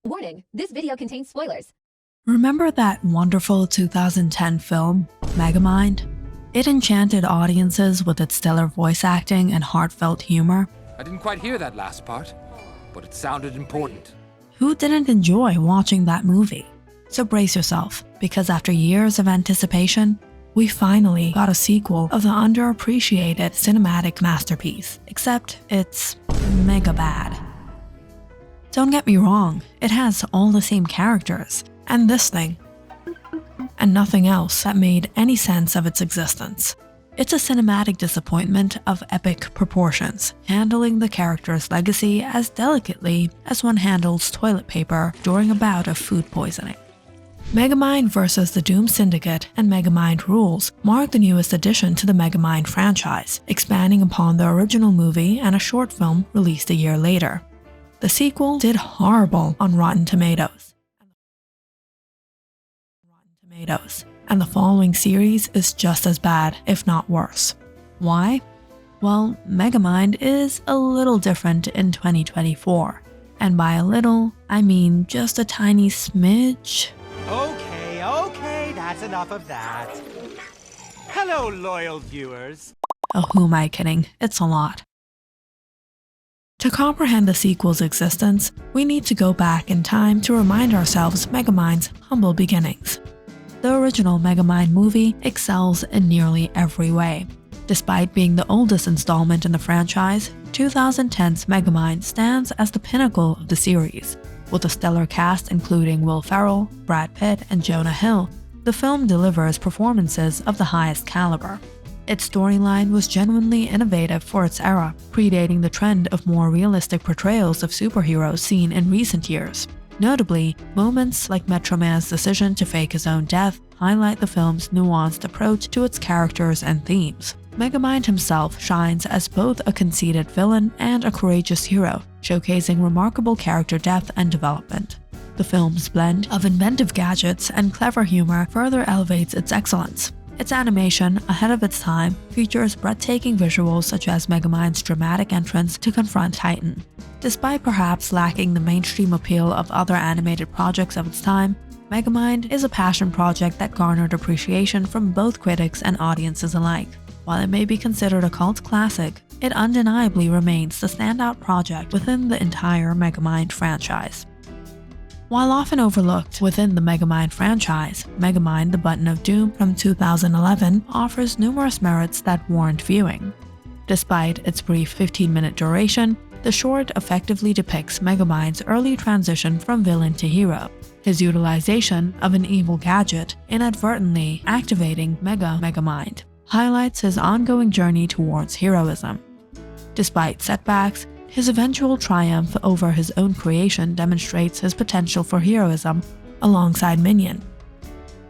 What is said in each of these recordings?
Warning, this video contains spoilers. Remember that wonderful 2010 film, Megamind? It enchanted audiences with its stellar voice acting and heartfelt humor. I didn't quite hear that last part, but it sounded important. Who didn't enjoy watching that movie? So brace yourself, because after years of anticipation, we finally got a sequel of the underappreciated cinematic masterpiece, except it's mega bad. Don't get me wrong, it has all the same characters, and this thing, and nothing else that made any sense of its existence. It's a cinematic disappointment of epic proportions, handling the character's legacy as delicately as one handles toilet paper during a bout of food poisoning. Megamind vs. the Doom Syndicate and Megamind Rules mark the newest addition to the Megamind franchise, expanding upon the original movie and a short film released a year later. The sequel did horrible on Rotten Tomatoes. And the following series is just as bad, if not worse. Why? Well, Megamind is a little different in 2024. And by a little, I mean just a tiny smidge. Okay, that's enough of that. Hello, loyal viewers. Oh, who am I kidding? It's a lot. To comprehend the sequel's existence, we need to go back in time to remind ourselves Megamind's humble beginnings. The original Megamind movie excels in nearly every way. Despite being the oldest installment in the franchise, 2010's Megamind stands as the pinnacle of the series. With a stellar cast including Will Ferrell, Brad Pitt, and Jonah Hill, the film delivers performances of the highest caliber. Its storyline was genuinely innovative for its era, predating the trend of more realistic portrayals of superheroes seen in recent years. Notably, moments like Metro Man's decision to fake his own death highlight the film's nuanced approach to its characters and themes. Megamind himself shines as both a conceited villain and a courageous hero, showcasing remarkable character depth and development. The film's blend of inventive gadgets and clever humor further elevates its excellence. Its animation, ahead of its time, features breathtaking visuals such as Megamind's dramatic entrance to confront Titan. Despite perhaps lacking the mainstream appeal of other animated projects of its time, Megamind is a passion project that garnered appreciation from both critics and audiences alike. While it may be considered a cult classic, it undeniably remains the standout project within the entire Megamind franchise. While often overlooked within the Megamind franchise, Megamind: The Button of Doom from 2011 offers numerous merits that warrant viewing. Despite its brief 15-minute duration, the short effectively depicts Megamind's early transition from villain to hero, his utilization of an evil gadget inadvertently activating Megamind, highlights his ongoing journey towards heroism. Despite setbacks, his eventual triumph over his own creation demonstrates his potential for heroism alongside Minion.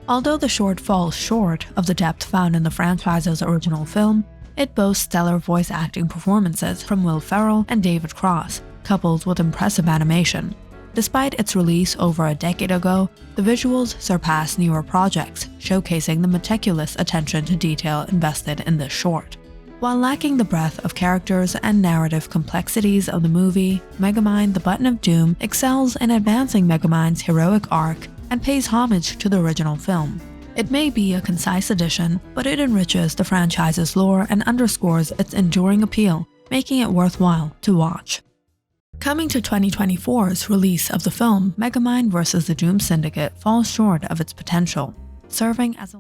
Although the short falls short of the depth found in the franchise's original film, it boasts stellar voice acting performances from Will Ferrell and David Cross, coupled with impressive animation. Despite its release over a decade ago, the visuals surpass newer projects, showcasing the meticulous attention to detail invested in this short. While lacking the breadth of characters and narrative complexities of the movie, Megamind: The Button of Doom excels in advancing Megamind's heroic arc and pays homage to the original film. It may be a concise addition, but it enriches the franchise's lore and underscores its enduring appeal, making it worthwhile to watch. Coming to 2024's release of the film, Megamind vs. the Doom Syndicate falls short of its potential, serving as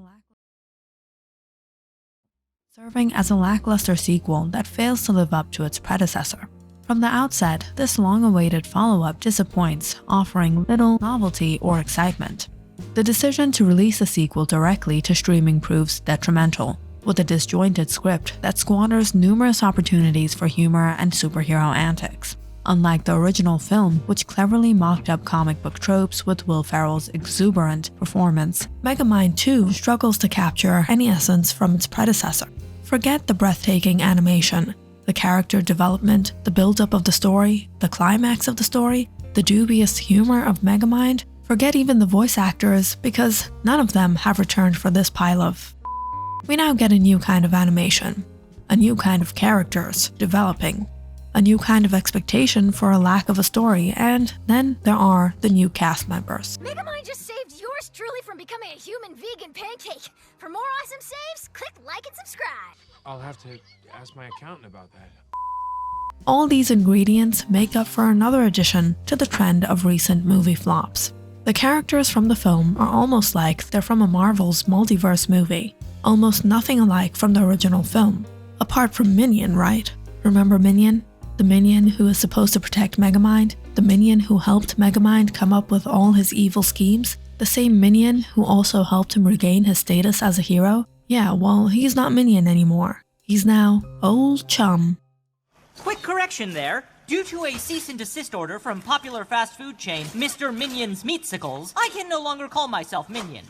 a lackluster sequel that fails to live up to its predecessor. From the outset, this long-awaited follow-up disappoints, offering little novelty or excitement. The decision to release a sequel directly to streaming proves detrimental, with a disjointed script that squanders numerous opportunities for humor and superhero antics. Unlike the original film, which cleverly mocked up comic book tropes with Will Ferrell's exuberant performance, Megamind 2 struggles to capture any essence from its predecessor. Forget the breathtaking animation, the character development, the build-up of the story, the climax of the story, the dubious humor of Megamind. Forget even the voice actors, because none of them have returned for this pile of. We now get a new kind of animation, a new kind of characters developing, a new kind of expectation for a lack of a story, and then there are the new cast members. Megamind just saved yours truly from becoming a human vegan pancake. For more awesome saves, click like and subscribe. I'll have to ask my accountant about that. All these ingredients make up for another addition to the trend of recent movie flops. The characters from the film are almost like they're from a Marvel's multiverse movie, almost nothing alike from the original film. Apart from Minion, right? Remember Minion? The Minion who is supposed to protect Megamind? The Minion who helped Megamind come up with all his evil schemes? The same Minion who also helped him regain his status as a hero? Yeah, well, he's not Minion anymore. He's now Old Chum. Quick correction there. Due to a cease and desist order from popular fast food chain Mr. Minion's Meatsicles, I can no longer call myself Minion.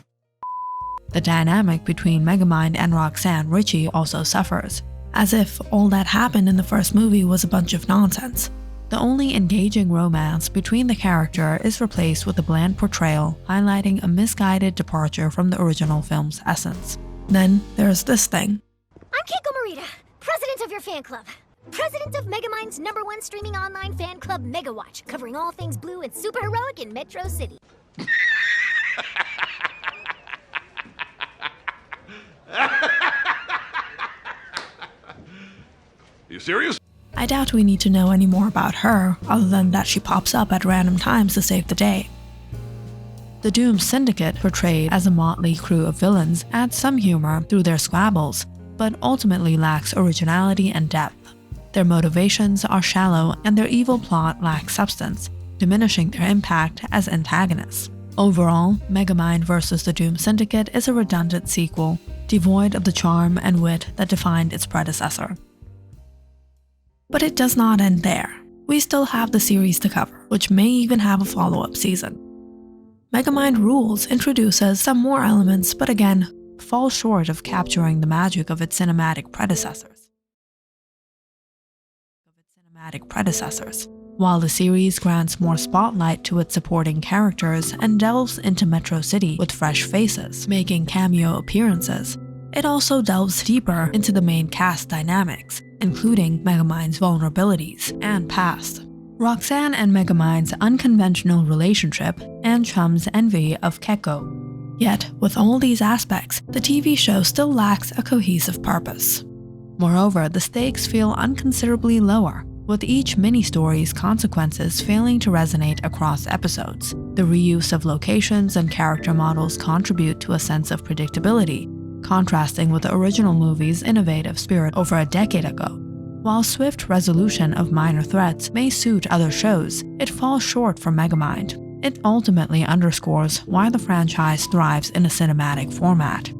The dynamic between Megamind and Roxanne Ritchie also suffers, as if all that happened in the first movie was a bunch of nonsense. The only engaging romance between the character is replaced with a bland portrayal highlighting a misguided departure from the original film's essence. Then there's this thing. I'm Keiko Morita, president of your fan club. President of Megamind's #1 streaming online fan club, Megawatch, covering all things blue and super heroic in Metro City. You serious? I doubt we need to know any more about her, other than that she pops up at random times to save the day. The doomed Syndicate, portrayed as a motley crew of villains, adds some humor through their squabbles, but ultimately lacks originality and depth. Their motivations are shallow and their evil plot lacks substance, diminishing their impact as antagonists. Overall, Megamind vs. the Doomed Syndicate is a redundant sequel, devoid of the charm and wit that defined its predecessor. But it does not end there. We still have the series to cover, which may even have a follow-up season. Megamind Rules introduces some more elements, but again, falls short of capturing the magic of its cinematic predecessors. While the series grants more spotlight to its supporting characters and delves into Metro City with fresh faces, making cameo appearances, it also delves deeper into the main cast dynamics, including Megamind's vulnerabilities and past. Roxanne and Megamind's unconventional relationship, and Chum's envy of Keiko. Yet, with all these aspects, the TV show still lacks a cohesive purpose. Moreover, the stakes feel unconsiderably lower, with each mini-story's consequences failing to resonate across episodes. The reuse of locations and character models contribute to a sense of predictability, contrasting with the original movie's innovative spirit over a decade ago. While swift resolution of minor threats may suit other shows, it falls short for Megamind. It ultimately underscores why the franchise thrives in a cinematic format.